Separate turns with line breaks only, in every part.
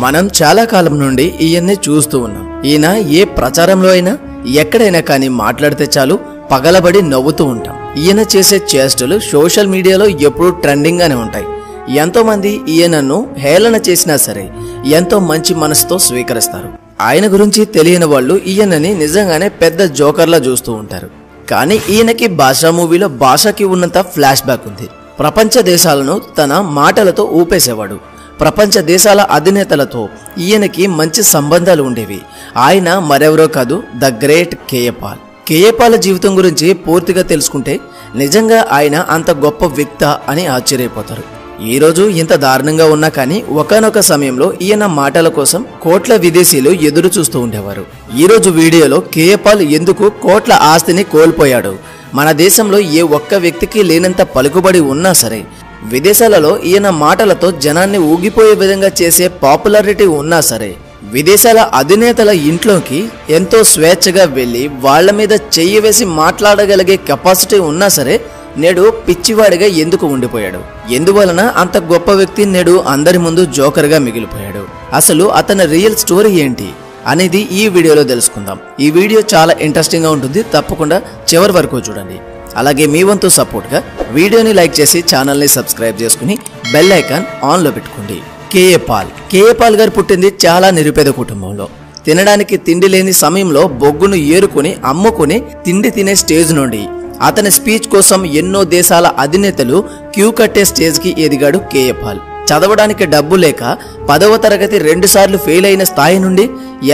మనం చాలా కాలం నుండి ఈయన్ని చూస్తూ ఉన్నాం. ఈయన ఏ ప్రచారంలో అయినా ఎక్కడైనా కానీ మాట్లాడితే చాలు పగలబడి నవ్వుతూ ఉంటాం. ఈయన చేసే చేష్టలు సోషల్ మీడియాలో ఎప్పుడూ ట్రెండింగ్ గానే ఉంటాయి. ఎంతో మంది ఈయనను హేళన చేసినా సరే ఎంతో మంచి మనసుతో స్వీకరిస్తారు. ఆయన గురించి తెలియని వాళ్ళు ఈయనని నిజంగానే పెద్ద జోకర్లా చూస్తూ ఉంటారు. కానీ ఈయనకి భాషా మూవీలో భాషకి ఉన్నంత ఫ్లాష్ బ్యాక్ ఉంది. ప్రపంచ దేశాలను తన మాటలతో ఊపేసేవాడు. ప్రపంచ దేశాల అధినేతలతో ఈయనకి మంచి సంబంధాలు ఉండేవి. ఆయన మరెవరో కాదు, the great KA Paul. KA Paul జీవితం గురించి పూర్తిగా తెలుసుకుంటే నిజంగా ఆయన అంత గొప్ప వ్యక్తి అని ఆశ్చర్యపోతారు. ఈ రోజు ఇంత దారుణంగా ఉన్నా కానీ ఒకానొక సమయంలో ఈయన మాటల కోసం కోట్ల విదేశీయులు ఎదురు చూస్తూ ఉండేవారు. ఈ రోజు వీడియోలో కేఏ పాల్ ఎందుకు కోట్ల ఆస్తిని కోల్పోయాడు, మన దేశంలో ఏ ఒక్క వ్యక్తికి లేనంత పలుకుబడి ఉన్నా సరే విదేశాలలో ఈయన మాటలతో జనాన్ని ఊగిపోయే విధంగా చేసే పాపులారిటీ ఉన్నా సరే విదేశాల అధినేతల ఇంట్లోకి ఎంతో స్వేచ్ఛగా వెళ్లి వాళ్ల మీద చెయ్యి వేసి మాట్లాడగలిగే కెపాసిటీ ఉన్నా సరే నేడు పిచ్చివాడిగా ఎందుకు ఉండిపోయాడు, ఎందువలన అంత గొప్ప వ్యక్తి నేడు అందరి ముందు జోకర్గా మిగిలిపోయాడు, అసలు అతని రియల్ స్టోరీ ఏంటి అనేది ఈ వీడియోలో తెలుసుకుందాం. ఈ వీడియో చాలా ఇంట్రెస్టింగ్ గా ఉంటుంది, తప్పకుండా చివరి వరకు చూడండి. అలాగే మీ వంతు సపోర్ట్గా వీడియోని లైక్ చేసి ఛానల్ని సబ్స్క్రైబ్ చేసుకుని బెల్ ఐకాన్ ఆన్లో పెట్టుకోండి. కేఏ పాల్ గారు పుట్టింది చాలా నిరుపేద కుటుంబంలో. తినడానికి తిండి లేని సమయంలో బొగ్గును ఏరుకుని అమ్ముకుని తిండి తినే స్టేజ్ నుండి అతని స్పీచ్ కోసం ఎన్నో దేశాల అధినేతలు క్యూ కట్టే స్టేజ్కి ఎదిగాడు కేఏ పాల్. చదవడానికి డబ్బు లేక 10వ తరగతి 2 సార్లు ఫెయిల్ అయిన స్థాయి నుండి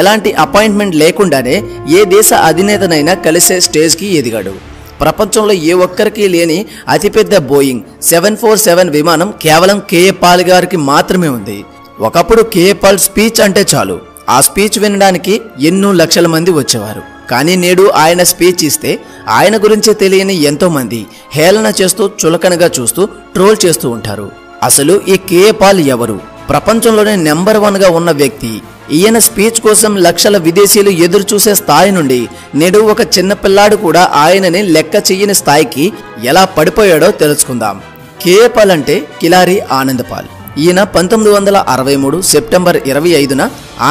ఎలాంటి అపాయింట్మెంట్ లేకుండానే ఏ దేశ అధినేతనైనా కలిసే స్టేజ్కి ఎదిగాడు. ప్రపంచంలో ఏ ఒక్కరికి లేని అతిపెద్ద బోయింగ్ 747 విమానం కేవలం కేఏ పాల్ గారికి మాత్రమే ఉంది. ఒకప్పుడు కేఏ పాల్ స్పీచ్ అంటే చాలు ఆ స్పీచ్ వినడానికి ఎన్నో లక్షల మంది వచ్చేవారు. కానీ నేడు ఆయన స్పీచ్ ఇస్తే ఆయన గురించి తెలియని ఎంతో మంది హేళన చేస్తూ చులకనగా చూస్తూ ట్రోల్ చేస్తూ ఉంటారు. అసలు ఈ కేఏ పాల్ ఎవరు? ప్రపంచంలోనే నెంబర్ 1గా ఉన్న వ్యక్తి. ఈయన స్పీచ్ కోసం లక్షల విదేశీయులు ఎదురు చూసే స్థాయి నుండి నేడు ఒక చిన్న పిల్లాడు కూడా ఆయనని లెక్క చెయ్యని స్థాయికి ఎలా పడిపోయాడో తెలుసుకుందాం. కేఏ పాల్ అంటే కిలారి ఆనంద్ పాల్. ఈయన 1963 సెప్టెంబర్ 25న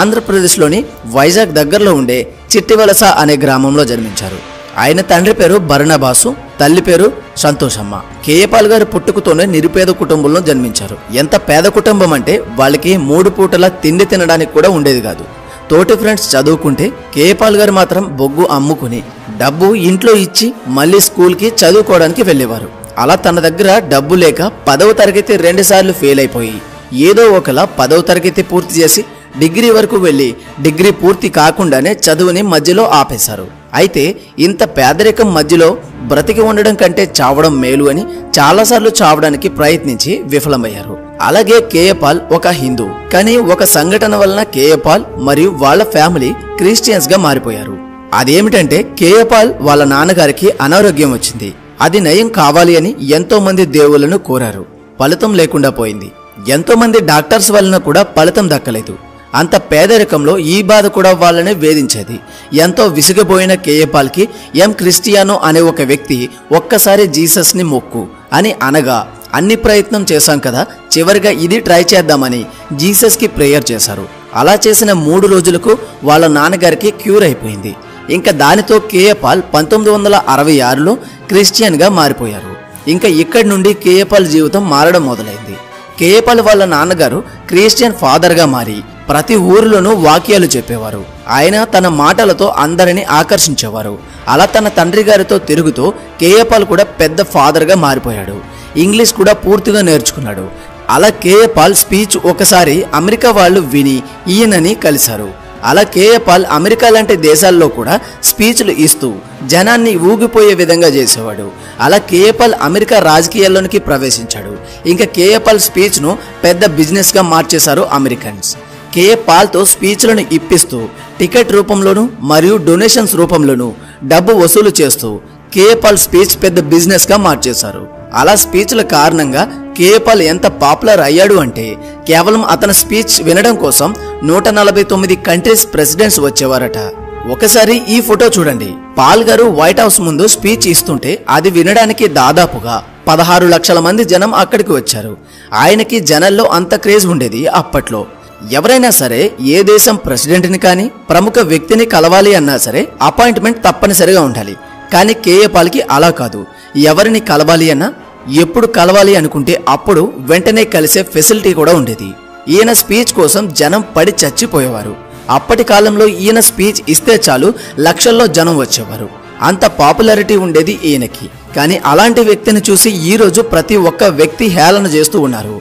ఆంధ్రప్రదేశ్లోని వైజాగ్ దగ్గరలో ఉండే చిట్టివలస అనే గ్రామంలో జన్మించారు. ఆయన తండ్రి పేరు బర్నబాసు, తల్లి పేరు సంతోషమ్మ. కేఏ పాల్ గారు పుట్టుకతోనే నిరుపేద కుటుంబంలో జన్మించారు. ఎంత పేద కుటుంబం అంటే వాళ్ళకి 3 పూటల తిండి తినడానికి కూడా ఉండేది కాదు. తోటి ఫ్రెండ్స్ చదువుకుంటే కేఏ పాల్ గారు మాత్రం బొగ్గు అమ్ముకుని డబ్బు ఇంట్లో ఇచ్చి మళ్ళీ స్కూల్కి చదువుకోవడానికి వెళ్ళేవారు. అలా తన దగ్గర డబ్బు లేక 10వ తరగతి 2 సార్లు ఫెయిల్ అయిపోయి ఏదో ఒకలా 10వ తరగతి పూర్తి చేసి డిగ్రీ వరకు వెళ్ళి డిగ్రీ పూర్తి కాకుండానే చదువుని మధ్యలో ఆపేశారు. అయితే ఇంత పేదరికం మధ్యలో బ్రతికి ఉండడం కంటే చావడం మేలు అని చాలాసార్లు చావడానికి ప్రయత్నించి విఫలమయ్యారు. అలాగే కేఏ పాల్ ఒక హిందూ. కానీ ఒక సంఘటన వలన కేఏ పాల్ మరియు వాళ్ళ ఫ్యామిలీ క్రిస్టియన్స్ గా మారిపోయారు. అదేమిటంటే కేఏ పాల్ వాళ్ళ నాన్నగారికి అనారోగ్యం వచ్చింది. అది నయం కావాలి అని ఎంతో మంది దేవుళ్లను కోరారు. ఫలితం లేకుండా పోయింది. ఎంతో మంది డాక్టర్స్ వలన కూడా ఫలితం దక్కలేదు. అంత పేదరికంలో ఈ బాధ కూడా వాళ్ళని వేధించేది. ఎంతో విసిగిపోయిన కేఏ పాల్కి క్రిస్టియానో అనే ఒక వ్యక్తి ఒక్కసారి జీసస్ ని మొక్కు అని అనగా అన్ని ప్రయత్నం చేశాం కదా, చివరిగా ఇది ట్రై చేద్దామని జీసస్ కి ప్రేయర్ చేశారు. అలా చేసిన 3 రోజులకు వాళ్ళ నాన్నగారికి క్యూర్ అయిపోయింది. ఇంకా దానితో కేఏ పాల్ 1966లో క్రిస్టియన్ గా మారిపోయారు. ఇంకా ఇక్కడి నుండి కేఏ పాల్ జీవితం మారడం మొదలైంది. కేఏ పాల్ వాళ్ళ నాన్నగారు క్రిస్టియన్ ఫాదర్ గా మారి ప్రతి ఊరిలోనూ వాక్యాలు చెప్పేవారు. ఆయన తన మాటలతో అందరినీ ఆకర్షించేవారు. అలా తన తండ్రి గారితో తిరుగుతూ కేఏ పాల్ కూడా పెద్ద ఫాదర్ గా మారిపోయాడు. ఇంగ్లీష్ కూడా పూర్తిగా నేర్చుకున్నాడు. అలా కేఏ పాల్ స్పీచ్ ఒకసారి అమెరికా వాళ్ళు విని ఈయనని కలిశారు. అలా కేఏ పాల్ అమెరికా లాంటి దేశాల్లో కూడా స్పీచ్లు ఇస్తూ జనాన్ని ఊగిపోయే విధంగా చేసేవాడు. అలా కేఏ పాల్ అమెరికా రాజకీయాల్లోనికి ప్రవేశించాడు. ఇంకా కేఏ పాల్ స్పీచ్ను పెద్ద బిజినెస్ గా మార్చేశారు అమెరికన్స్. కేఏ పాల్తో స్పీచ్లను ఇప్పిస్తూ టికెట్ రూపంలోనూ మరియు డొనేషన్స్ రూపంలోనూ డబ్బు వసూలు చేస్తూ కేఏ పాల్ స్పీచ్ పెద్ద బిజినెస్ గా మార్చేశారు. అలా స్పీచ్ల కారణంగా కేఏ పాల్ ఎంత పాపులర్ అయ్యాడు అంటే కేవలం అతని స్పీచ్ వినడం కోసం 149 కంట్రీస్ ప్రెసిడెంట్స్ వచ్చేవారట. ఒకసారి ఈ ఫోటో చూడండి. పాల్ గారు వైట్ హౌస్ ముందు స్పీచ్ ఇస్తుంటే అది వినడానికి దాదాపుగా 16 లక్షల మంది జనం అక్కడికి వచ్చారు. ఆయనకి జనంలో అంత క్రేజ్ ఉండేది అప్పట్లో. ఎవరైనా సరే ఏ దేశం ప్రెసిడెంట్ని కానీ ప్రముఖ వ్యక్తిని కలవాలి అన్నా సరే అపాయింట్మెంట్ తప్పనిసరిగా ఉండాలి. కానీ కేఏ పాల్కి అలా కాదు. ఎవరిని కలవాలి అన్నా ఎప్పుడు కలవాలి అనుకుంటే అప్పుడు వెంటనే కలిసే ఫెసిలిటీ కూడా ఉండేది. ఈయన స్పీచ్ కోసం జనం పడి చచ్చిపోయేవారు. అప్పటి కాలంలో ఈయన స్పీచ్ ఇస్తే చాలు లక్షల్లో జనం వచ్చేవారు. అంత పాపులారిటీ ఉండేది ఈయనకి. కానీ అలాంటి వ్యక్తిని చూసి ఈరోజు ప్రతి ఒక్క వ్యక్తి హేళన చేస్తూ ఉన్నారు.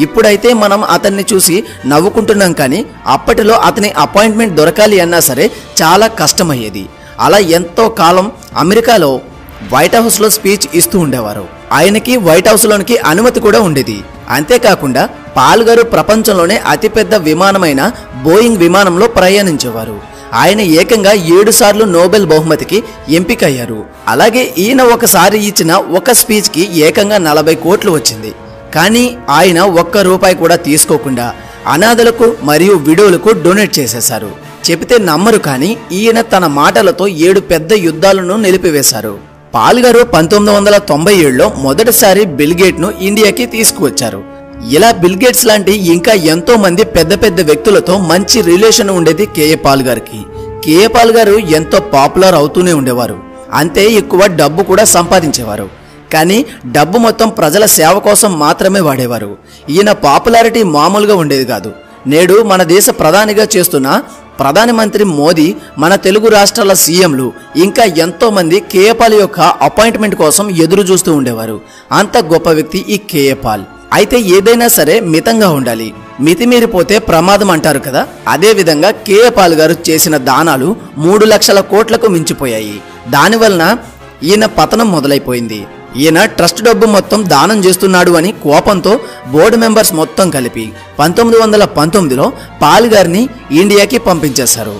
ఇప్పుడైతే మనం అతన్ని చూసి నవ్వుకుంటున్నాం, కానీ అప్పటిలో అతని అపాయింట్మెంట్ దొరకాలి అన్నా సరే చాలా కష్టమయ్యేది. అలా ఎంతో కాలం అమెరికాలో వైట్ హౌస్లో స్పీచ్ ఇస్తూ ఉండేవారు. ఆయనకి వైట్ హౌస్లోనికి అనుమతి కూడా ఉండేది. అంతేకాకుండా పాల్ గారు ప్రపంచంలోనే అతిపెద్ద విమానమైన బోయింగ్ విమానంలో ప్రయాణించేవారు. ఆయన ఏకంగా 7 సార్లు నోబెల్ బహుమతికి ఎంపికయ్యారు. అలాగే ఈయన ఒకసారి ఇచ్చిన ఒక స్పీచ్కి ఏకంగా 40 కోట్లు వచ్చింది. కానీ ఆయన ఒక్క రూపాయి కూడా తీసుకోకుండా అనాథలకు మరియు విడోలకు డొనేట్ చేసేశారు. చెబితే నమ్మరు, కానీ ఈయన తన మాటలతో 7 పెద్ద యుద్ధాలను నిలిపివేశారు. పాల్ గారు 1997లో మొదటిసారి బిల్ గేట్ను ఇండియాకి తీసుకువచ్చారు. ఇలా బిల్ గేట్స్ లాంటి ఇంకా ఎంతో మంది పెద్ద పెద్ద వ్యక్తులతో మంచి రిలేషన్ ఉండేది కేఏ పాల్ గారికి. కేఏ పాల్ గారు ఎంతో పాపులర్ అవుతూనే ఉండేవారు. అంతే ఎక్కువ డబ్బు కూడా సంపాదించేవారు. కానీ డబ్బు మొత్తం ప్రజల సేవ కోసం మాత్రమే వాడేవారు. ఈయన పాపులారిటీ మామూలుగా ఉండేది కాదు. నేడు మన దేశ ప్రధానిగా చేస్తున్న ప్రధానమంత్రి మోదీ, మన తెలుగు రాష్ట్రాల సీఎంలు ఇంకా ఎంతో మంది కేఏ పాల్ యొక్క అపాయింట్మెంట్ కోసం ఎదురు చూస్తూ ఉండేవారు. అంత గొప్ప వ్యక్తి ఈ కేఏ పాల్. అయితే ఏదైనా సరే మితంగా ఉండాలి. మితిమీరిపోతే ప్రమాదం అంటారు కదా, అదే విధంగా కేఏ పాల్ గారు చేసిన దానాలు 3 లక్షల కోట్లకు మించిపోయాయి. దానివలన ఈయన పతనం మొదలైపోయింది. ఈయన ట్రస్ట్ డబ్బు మొత్తం దానం చేస్తున్నాడు అని కోపంతో బోర్డు మెంబర్స్ మొత్తం కలిపి 1919లో పాల్ గారిని ఇండియాకి పంపించేశారు.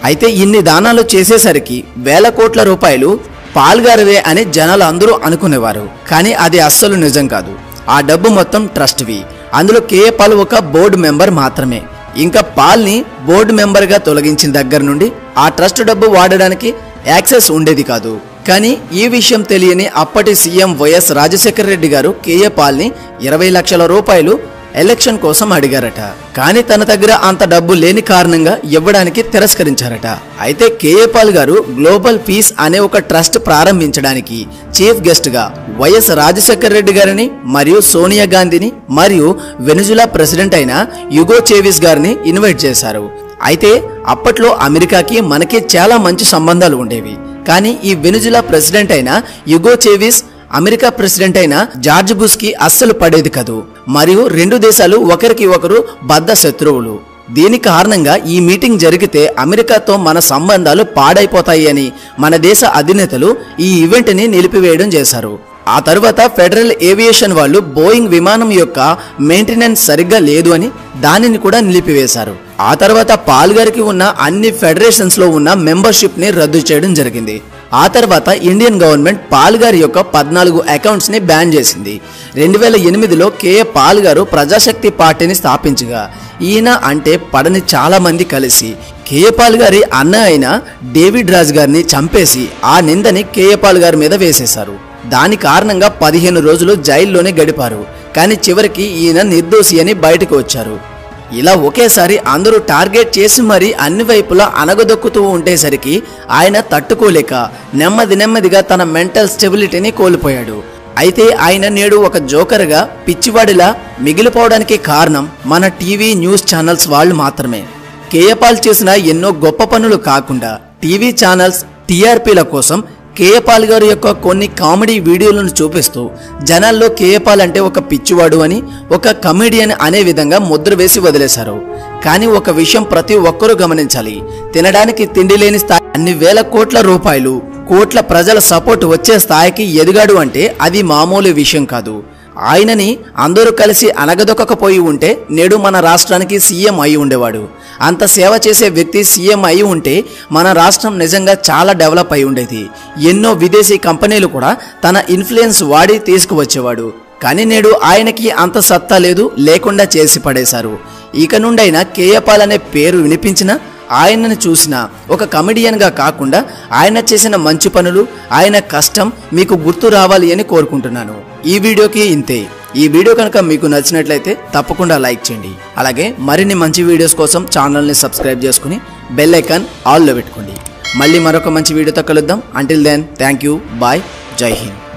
అయితే ఇన్ని దానాలు చేసేసరికి వేల కోట్ల రూపాయలు పాల్ గారివే అని జనాలు అందరూ అనుకునేవారు. కానీ అది అస్సలు నిజం కాదు. ఆ డబ్బు మొత్తం ట్రస్ట్వి. అందులో కేఏ పాల్ ఒక బోర్డు మెంబర్ మాత్రమే. ఇంకా పాల్ని బోర్డు మెంబర్గా తొలగించిన దగ్గర నుండి ఆ ట్రస్ట్ డబ్బు వాడడానికి యాక్సెస్ ఉండేది కాదు. కానీ ఈ విషయం తెలియని అప్పటి సీఎం వైఎస్ రాజశేఖర రెడ్డి గారు కేఏ పాల్ని 20 లక్షల రూపాయలు ఎలక్షన్ కోసం అడిగారట. కానీ తన దగ్గర అంత డబ్బు లేని కారణంగా ఇవ్వడానికి తిరస్కరించారట. అయితే కేఏ పాల్ గారు గ్లోబల్ పీస్ అనే ఒక ట్రస్ట్ ప్రారంభించడానికి చీఫ్ గెస్ట్ గా వైఎస్ రాజశేఖర రెడ్డి గారిని మరియు సోనియా గాంధీని మరియు వెనిజులా ప్రెసిడెంట్ అయిన యుగో చేవిస్ గారిని ఇన్వైట్ చేశారు. అయితే అప్పట్లో అమెరికాకి మనకి చాలా మంచి సంబంధాలు ఉండేవి. కానీ ఈ వెనిజులా ప్రెసిడెంట్ అయిన యుగో చేవిస్ అమెరికా ప్రెసిడెంట్ అయిన జార్జ్ బుష్ కి అస్సలు పడేది కాదు. మరియు 2 దేశాలు ఒకరికి ఒకరు బద్ధ శత్రువులు. దీని కారణంగా ఈ మీటింగ్ జరిగితే అమెరికాతో మన సంబంధాలు పాడైపోతాయి అని మన దేశ అధినేతలు ఈ ఈవెంట్ని నిలిపివేయడం చేశారు. ఆ తర్వాత ఫెడరల్ ఏవియేషన్ వాళ్ళు బోయింగ్ విమానం యొక్క మెయింటెనెన్స్ సరిగ్గా లేదు అని దానిని కూడా నిలిపివేశారు. ఆ తర్వాత పాల్ గారికి ఉన్న అన్ని ఫెడరేషన్స్ లో ఉన్న మెంబర్షిప్ ని రద్దు చేయడం జరిగింది. ఆ తర్వాత ఇండియన్ గవర్నమెంట్ పాల్ గారి యొక్క 14 అకౌంట్స్ ని బ్యాన్ చేసింది. 2008లో కేఏ పాల్ గారు ప్రజాశక్తి పార్టీని స్థాపించగా ఈయన అంటే పడని చాలా మంది కలిసి కేఏ పాల్ గారి అన్న అయిన డేవిడ్ రాజ్ గారిని చంపేసి ఆ నిందని కేఏ పాల్ గారి మీద వేసేశారు. దాని కారణంగా 15 రోజులు జైల్లోనే గడిపారు. కానీ చివరికి ఈయన నిర్దోషి అని బయటకు వచ్చారు. ఇలా ఒకేసారి అందరూ టార్గెట్ చేసి మరీ అన్ని వైపులా అనగదొక్కుతూ ఉండేసరికి ఆయన తట్టుకోలేక నెమ్మదిగా తన మెంటల్ స్టెబిలిటీని కోల్పోయాడు. అయితే ఆయన నేడు ఒక జోకర్గా పిచ్చివాడిలా మిగిలిపోవడానికి కారణం మన టీవీ న్యూస్ ఛానల్స్ వాళ్ళు మాత్రమే. కేఏ పాల్ చేసిన ఎన్నో గొప్ప పనులు కాకుండా టీవీ ఛానల్స్ టీఆర్పీల కోసం కేఏ పాల్ గారి యొక్క కొన్ని కామెడీ వీడియోలను చూపిస్తూ జనాల్లో కేఏ పాల్ అంటే ఒక పిచ్చివాడు అని, ఒక కమెడియన్ అనే విధంగా ముద్ర వేసి వదిలేశారు. కానీ ఒక విషయం ప్రతి ఒక్కరూ గమనించాలి. తినడానికి తిండి లేని స్థాయి అన్ని వేల కోట్ల రూపాయలు, కోట్ల ప్రజల సపోర్ట్ వచ్చే స్థాయికి ఎదిగాడు అంటే అది మామూలు విషయం కాదు. ఆయనని అందరూ కలిసి అనగదొక్కకపోయి ఉంటే నేడు మన రాష్ట్రానికి సీఎం అయి ఉండేవాడు. అంత సేవ చేసే వ్యక్తి సీఎం అయి ఉంటే మన రాష్ట్రం నిజంగా చాలా డెవలప్ అయి ఉండేది. ఎన్నో విదేశీ కంపెనీలు కూడా తన ఇన్ఫ్లుయెన్స్ వాడి తీసుకువచ్చేవాడు. కానీ నేడు ఆయనకి అంత సత్తా లేదు, లేకుండా చేసి పడేశారు. ఇక నుండైనా కేఏ పాల్ అనే పేరు వినిపించినా ఆయనను చూసిన ఒక కమెడియన్గా కాకుండా ఆయన చేసిన మంచి పనులు, ఆయన కష్టం మీకు గుర్తు రావాలి అని కోరుకుంటున్నాను. ఈ వీడియోకి ఇంతే. ఈ వీడియో కనుక మీకు నచ్చినట్లయితే తప్పకుండా లైక్ చేయండి. అలాగే మరిన్ని మంచి వీడియోస్ కోసం ఛానల్ని సబ్స్క్రైబ్ చేసుకుని బెల్ ఐకాన్ ఆల్లో పెట్టుకోండి. మళ్ళీ మరొక మంచి వీడియోతో కలుద్దాం. Until then thank you, bye, జై హింద్.